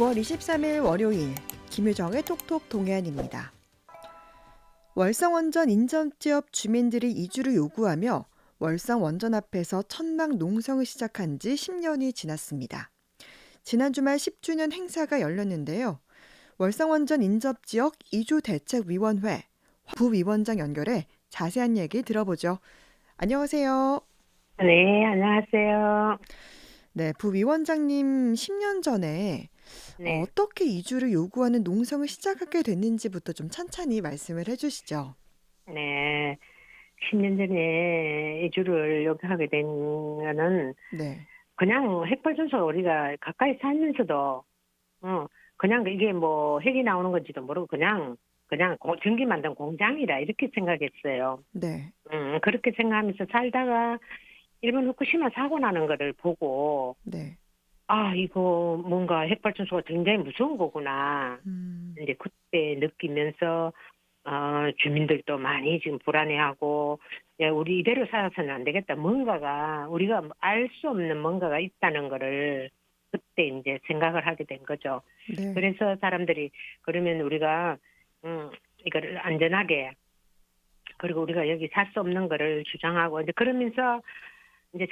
9월 23일 월요일 김유정의 톡톡 동해안입니다. 월성 원전 인접지역 주민들이 이주를 요구하며 월성 원전 앞에서 천막 농성을 시작한 지 10년이 지났습니다. 지난 주말 10주년 행사가 열렸는데요. 월성 원전 인접지역 이주대책위원회 부위원장 연결해 자세한 얘기 들어보죠. 안녕하세요. 네, 안녕하세요. 네, 부위원장님 10년 전에 네, 어떻게 이주를 요구하는 농성을 시작하게 됐는지부터 좀 찬찬히 말씀을 해주시죠. 네. 10년 전에 이주를 요구하게 된 거는 네. 그냥 핵발전소 우리가 가까이 살면서도, 그냥 이게 뭐 핵이 나오는 건지도 모르고 그냥 전기 만든 공장이라 이렇게 생각했어요. 네. 그렇게 생각하면서 살다가 일본 후쿠시마 사고 나는 거를 보고, 네. 아, 이거 뭔가 핵발전소가 굉장히 무서운 거구나. 음. 이제 그때 느끼면서 주민들도 많이 지금 불안해하고, 야, 우리 이대로 살아서는 안 되겠다. 뭔가가, 우리가 알 수 없는 뭔가가 있다는 거를 그때 이제 생각을 하게 된 거죠. 네. 그래서 사람들이, 그러면 우리가, 이거를 안전하게, 그리고 우리가 여기 살 수 없는 거를 주장하고, 이제 그러면서 이제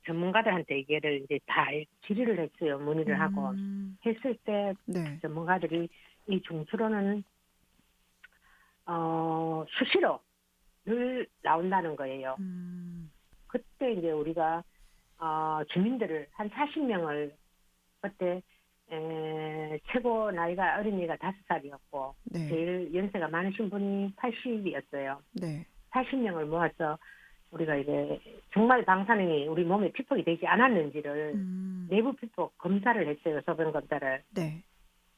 전문가들한테 이게를 이제 다 질의를 했어요. 문의를 하고. 음. 했을 때 네. 전문가들이 이 중수로는 수시로 늘 나온다는 거예요. 음. 그때 이제 우리가 주민들을 한 40명을 그때 최고 나이가 어린이가 5살이었고 네. 제일 연세가 많으신 분이 80이었어요. 네. 40명을 모아서 우리가 이제 정말 방사능이 우리 몸에 피폭이 되지 않았는지를 음. 내부 피폭 검사를 했어요. 소변 검사를 네.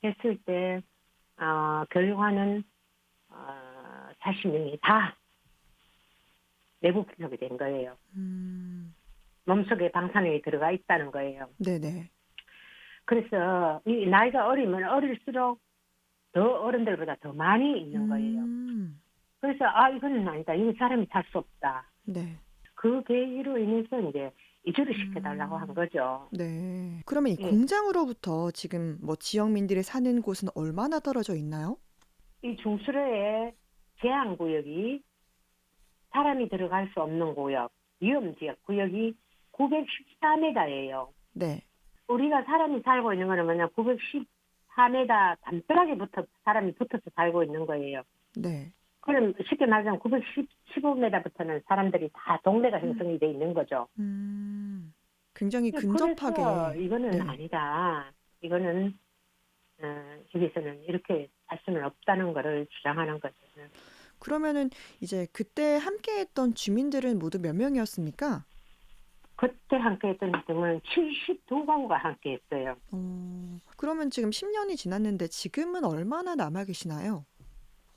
했을 때 교육하는 40명이 다 내부 피폭이 된 거예요. 음. 몸속에 방사능이 들어가 있다는 거예요. 네네. 그래서 이 나이가 어리면 어릴수록 더 어른들보다 더 많이 있는 거예요. 음. 그래서 이거는 아니다. 이거 사람이 살 수 없다. 네. 그 계기로 인해서 이제 이주를 시켜달라고 한 음. 거죠. 네. 그러면 이 예. 공장으로부터 지금 뭐 지역민들이 사는 곳은 얼마나 떨어져 있나요? 이 중수로의 제한구역이 사람이 들어갈 수 없는 구역, 위험지역 구역이 914m예요. 네. 우리가 사람이 살고 있는 거는 뭐냐, 914m 담벼락에 사람이 붙어서 살고 있는 거예요. 네. 그럼 쉽게 말하자면 915m부터는 사람들이 다 동네가 형성이 돼 있는 거죠. 음. 굉장히 그래서 근접하게. 이거는 네. 아니다. 이거는 여기서는 이렇게 할 수는 없다는 거를 주장하는 거죠. 그러면은 이제 그때 함께했던 주민들은 모두 몇 명이었습니까? 그때 함께했던 팀은 72가구가 함께했어요. 그러면 지금 10년이 지났는데 지금은 얼마나 남아 계시나요?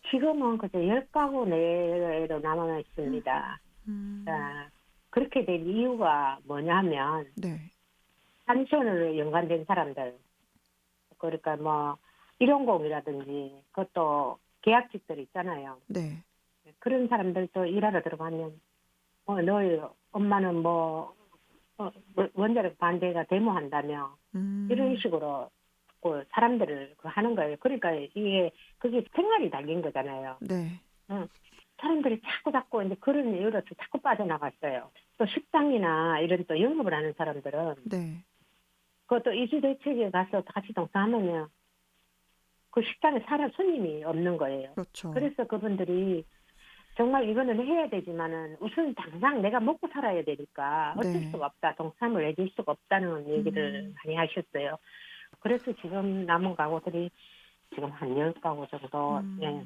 지금은 그저 10가구 내로 남아 있습니다. 음. 자, 그렇게 된 이유가 뭐냐면 네. 산소로 연관된 사람들, 그러니까 뭐 일용공이라든지 그것도 계약직들 있잖아요. 네. 그런 사람들도 일하러 들어가면 너희 엄마는 원자력 반대가 데모한다며 이런 음. 식으로 그 사람들을 하는 거예요. 그러니까 그게 생활이 달린 거잖아요. 네. 응. 사람들이 자꾸 이제 그런 이유로 자꾸 빠져나갔어요. 또 식당이나 이런 또 영업을 하는 사람들은 네. 그것도 이주대책에 가서 같이 동참하면 그 식당에 손님이 없는 거예요. 그렇죠. 그래서 그분들이 정말 이거는 해야 되지만은 우선 당장 내가 먹고 살아야 되니까 어쩔 네. 수가 없다. 동참을 해줄 수가 없다는 얘기를 음. 많이 하셨어요. 그래서 지금 남은 가구들이 지금 한 10가구 정도, 예.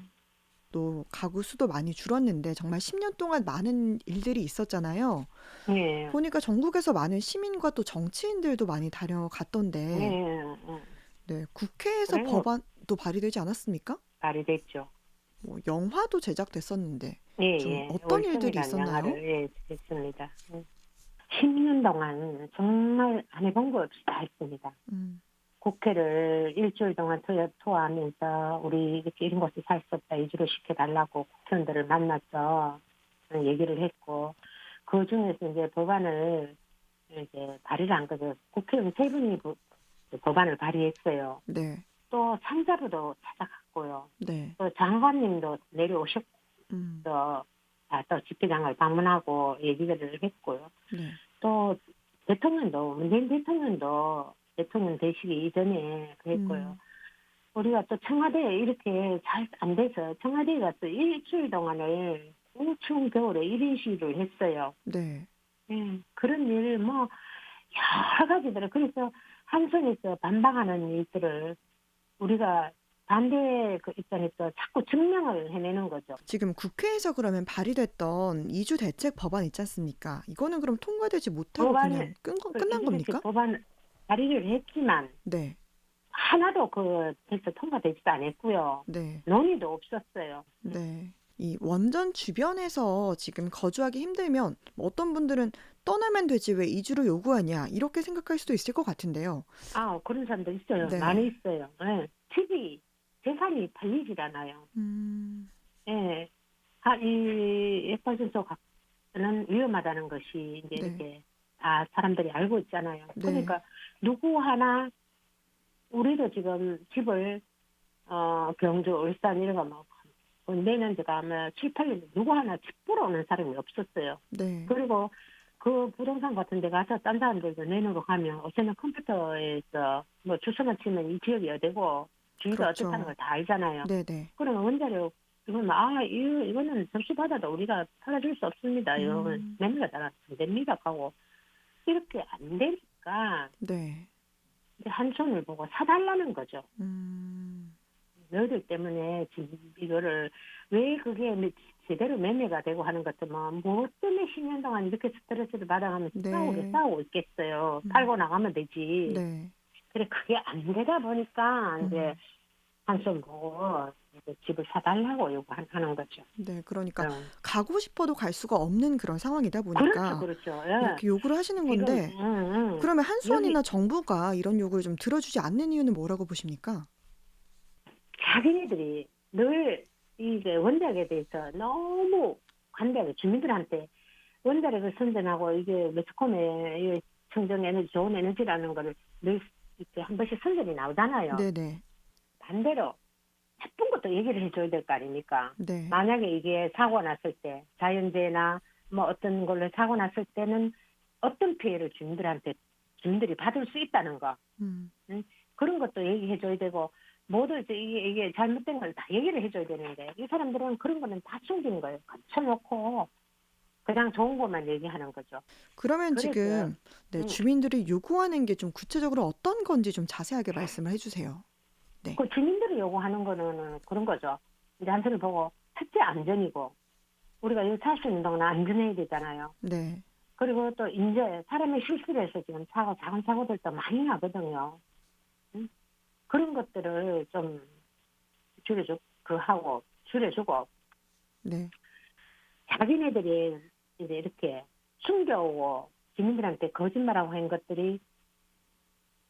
또 가구 수도 많이 줄었는데 정말 10년 동안 많은 일들이 있었잖아요. 예, 보니까 전국에서 많은 시민과 또 정치인들도 많이 예, 다녀갔던데, 예. 네, 국회에서 그래요. 법안도 발의되지 않았습니까? 말이 됐죠. 뭐 영화도 제작됐었는데 예, 좀 예. 어떤 일들이 월성이라는 있었나요? 영화를, 예, 했습니다. 10년 동안 정말 안 해본 거 없이 다 했습니다. 음. 국회를 일주일 동안 투어하면서 우리 이렇게 이런 곳에 살 수 없다 이주를 시켜달라고 국회의원들을 만나서 얘기를 했고 그 중에서 이제 법안을 이제 발의를 한 거죠. 국회의원 3분이 법안을 발의했어요. 네. 또 상자부도 찾아갔고요. 네. 또 장관님도 내려오셨고 음. 또 집회장을 방문하고 얘기를 했고요. 네. 또 대통령도 문재인 대통령도 대통령 되시기 이전에 그랬고요. 음. 우리가 또 청와대에 이렇게 잘 안 돼서 청와대가 또 일주일 동안을 추운 겨울에 1인 시위를 했어요. 네. 예, 그런 일 뭐 여러 가지들을 그래서 한 손에서 반박하는 일들을 우리가 반대 그 입장에서 자꾸 증명을 해내는 거죠. 지금 국회에서 그러면 발의됐던 이주 대책 법안 있지 않습니까? 이거는 그럼 통과되지 못하고 법안을 그냥 끝난 이주대책 겁니까? 법안 발의를 했지만 네. 하나도 그래서 통과되지도 않았고요. 네. 논의도 없었어요. 네. 이 원전 주변에서 지금 거주하기 힘들면 뭐 어떤 분들은 떠나면 되지 왜 이주를 요구하냐 이렇게 생각할 수도 있을 것 같은데요. 아, 그런 사람도 있어요. 네. 많이 있어요. 예. 집이 재산이 팔리질 않아요. 음. 예. 이 핵발전소는 위험하다는 것이 이제 네. 이렇게 다 사람들이 알고 있잖아요. 네. 그러니까 누구 하나 우리도 지금 집을 경주, 울산 이런 거뭐 내년 제가 아마 7, 8년 누구 하나 집 보러 오는 사람이 없었어요. 네. 그리고 그 부동산 같은 데 가서 딴 사람들도 내놓으러 가면 어제는 컴퓨터에서 뭐 주소만 치면 이 지역이 어디고 주위가 그렇죠. 어떻다는 걸 다 알잖아요. 네네. 그러면 원자력 이건 이거는 접수 받아도 우리가 팔아줄 수 없습니다. 이거는 매매가 잘 안 됩니다. 하고 이렇게 안 되니까 네. 이제 한 손을 보고 사달라는 거죠. 음. 너희들 때문에 지금 이거를 왜 그게 제대로 매매가 되고 하는 것들은 뭐 때문에 10년 동안 이렇게 스트레스를 받아가면서 네. 싸우고 있겠어요. 팔고 나가면 되지. 네. 그래 그게 안 되다 보니까 이제 한손 보고 이제 집을 사달라고 요구하는 거죠. 네. 그러니까 어. 가고 싶어도 갈 수가 없는 그런 상황이다 보니까 그렇죠. 예. 이렇게 요구를 하시는 지금 건데 응. 그러면 한수원이나 정부가 이런 요구를 좀 들어주지 않는 이유는 뭐라고 보십니까? 자기네들이 늘 이게 원자력에 대해서 너무 관대하게 주민들한테 원자력을 선전하고 이게 매스컴에 청정 에너지 좋은 에너지라는 거를 늘 이렇게 한 번씩 선전이 나오잖아요. 네네. 반대로 나쁜 것도 얘기를 해줘야 될 거 아닙니까? 네. 만약에 이게 사고가 났을 때 자연재해나 뭐 어떤 걸로 사고 났을 때는 어떤 피해를 주민들이 받을 수 있다는 거. 그런 것도 얘기해줘야 되고 모두 이제 이게 잘못된 걸 다 얘기를 해줘야 되는데 이 사람들은 그런 거는 다 숨기는 거예요. 감춰놓고 그냥 좋은 것만 얘기하는 거죠. 그러면 그래서, 지금 네, 주민들이 요구하는 게 좀 구체적으로 어떤 건지 좀 자세하게 말씀을 해주세요. 네. 그 주민들이 요구하는 거는 그런 거죠. 이제 한편을 보고 첫째 안전이고 우리가 여기 살 수 있는 동안 안전해야 되잖아요. 네. 그리고 또 이제 사람의 실수를 해서 지금 작은 사고들도 많이 나거든요. 응? 그런 것들을 좀 줄여주고 네. 자기네들이 이제 이렇게 숨겨오고 주민들한테 거짓말하고 한 것들이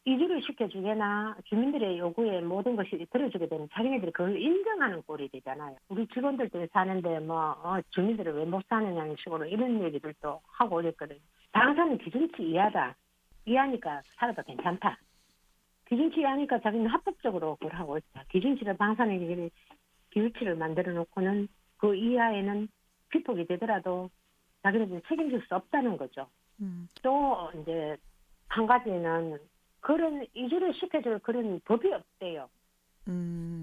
이주를 시켜주거나 주민들의 요구에 모든 것이 들어주게 되면 자기네들이 그걸 인정하는 꼴이 되잖아요. 우리 직원들도 사는데 주민들을 왜 못 사느냐는 식으로 이런 얘기들도 하고 그랬거든요. 방사는 기준치 이하다. 이하니까 살아도 괜찮다. 기준치 이하니까 자기는 합법적으로 그걸 하고 있다. 기준치를 방사능 기준치를 만들어 놓고는 그 이하에는 피폭이 되더라도 자기네들이 책임질 수 없다는 거죠. 또 이제 한 가지는 그런 이주를 시켜줄 그런 법이 없대요.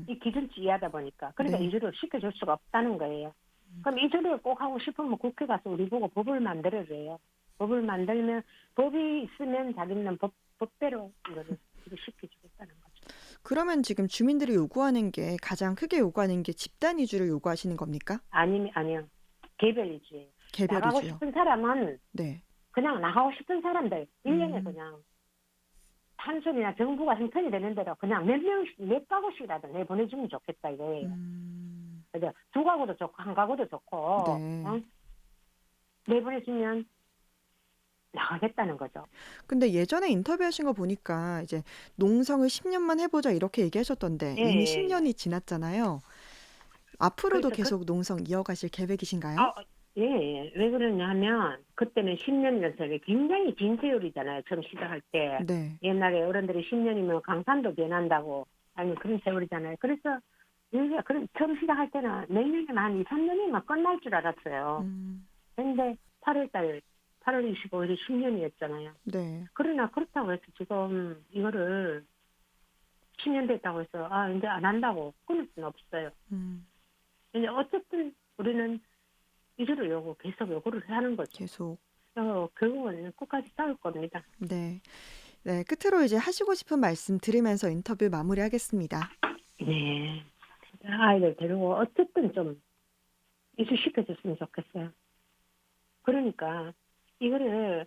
이 기준치 이하다 보니까. 그러니까 네. 이주를 시켜줄 수가 없다는 거예요. 그럼 이주를 꼭 하고 싶으면 국회 가서 우리 보고 법을 만들어줘요. 법을 만들면 법이 있으면 자기는 법대로 이거를 시켜주겠다는 거죠. 그러면 지금 주민들이 요구하는 게 가장 크게 요구하는 게 집단 이주를 요구하시는 겁니까? 아니요. 개별 이주예요. 개별 나가고 이주요. 싶은 사람은 네. 그냥 나가고 싶은 사람들 1년에 그냥 한손이나 정부가 형편이 되는 대로 그냥 몇 가구씩이라도 내보내주면 좋겠다 이거예요. 그죠? 2가구도 좋고 1가구도 좋고 네. 내보내주면 나가겠다는 거죠. 근데 예전에 인터뷰하신 거 보니까 이제 농성을 10년만 해보자 이렇게 얘기하셨던데 예, 이미 예, 10년이 지났잖아요. 앞으로도 그래서 계속 농성 이어가실 계획이신가요? 예, 예. 왜 그러냐 하면 그때는 10년이라는 세월이 굉장히 긴 세월이잖아요. 처음 시작할 때. 네. 옛날에 어른들이 10년이면 강산도 변한다고 아니 그런 세월이잖아요. 그래서 우리가 그런 처음 시작할 때는 내년에는 한 2, 3년이면 끝날 줄 알았어요. 음. 근데 8월 25일이 10년이었잖아요. 네. 그러나 그렇다고 해서 지금 이거를 10년 됐다고 해서 아 이제 안 한다고 끊을 수는 없어요. 음. 이제 어쨌든 우리는 이주를 계속 요구를 하는 거죠. 계속. 결국은 끝까지 싸울 겁니다. 네. 네. 끝으로 이제 하시고 싶은 말씀 들으면서 인터뷰 마무리하겠습니다. 네. 아이들 데리고 어쨌든 좀 이주시켜줬으면 좋겠어요. 그러니까 이거를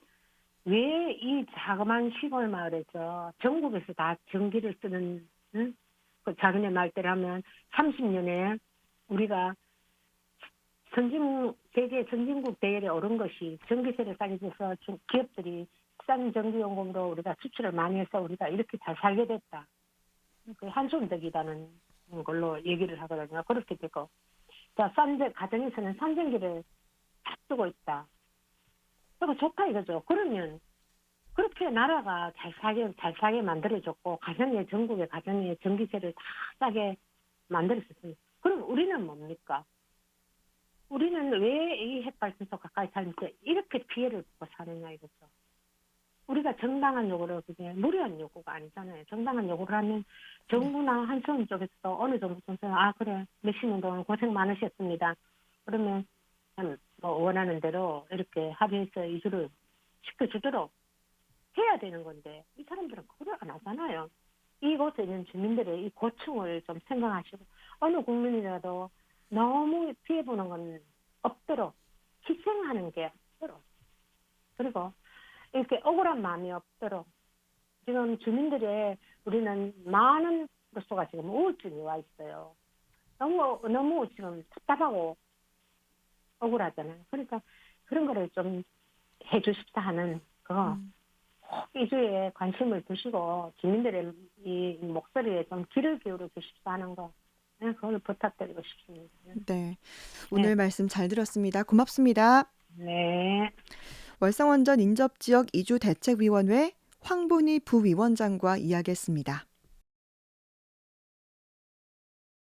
왜 이 자그마한 시골 마을에서 전국에서 다 전기를 쓰는 응? 그 자기네 말대로 하면 30년에 우리가 세계 선진국 대열에 오른 것이 전기세를 싸게 줘서 기업들이 싼 전기요금으로 우리가 수출을 많이 해서 우리가 이렇게 잘 살게 됐다. 그 한숨덕이라는 걸로 얘기를 하거든요. 그렇게 되고. 자, 가정에서는 산전기를 다 쓰고 있다. 그거 좋다 이거죠. 그러면 그렇게 나라가 잘 살게 만들어줬고, 전국의 가정에 전기세를 다 싸게 만들어줬습니다. 그럼 우리는 뭡니까? 우리는 왜 이 핵발전소 가까이 살면서 이렇게 피해를 보고 사느냐 이거죠. 우리가 정당한 요구를 그게 무리한 요구가 아니잖아요. 정당한 요구를 하면 네. 정부나 한수원 쪽에서 어느 정도 선생 아 그래 몇십 년 동안 고생 많으셨습니다. 그러면 뭐 원하는 대로 이렇게 합의해서 이주를 시켜주도록 해야 되는 건데 이 사람들은 그걸 안 하잖아요. 이곳에 있는 주민들의 이 고충을 좀 생각하시고 어느 국민이라도 너무 피해보는 건 없도록 희생하는 게 없도록 그리고 이렇게 억울한 마음이 없도록 지금 주민들의 우리는 많은 수가 지금 우울증이 와 있어요. 너무 지금 답답하고 억울하잖아요. 그러니까 그런 거를 좀 해주십사 하는 거. 음. 꼭 이주에 관심을 두시고 주민들의 이 목소리에 좀 귀를 기울여 주십사 하는 거. 네, 그걸 부탁드리고 싶습니다. 네. 네. 오늘 말씀 잘 들었습니다. 고맙습니다. 네. 월성원전 인접지역 이주대책위원회 황본희 부위원장과 이야기했습니다.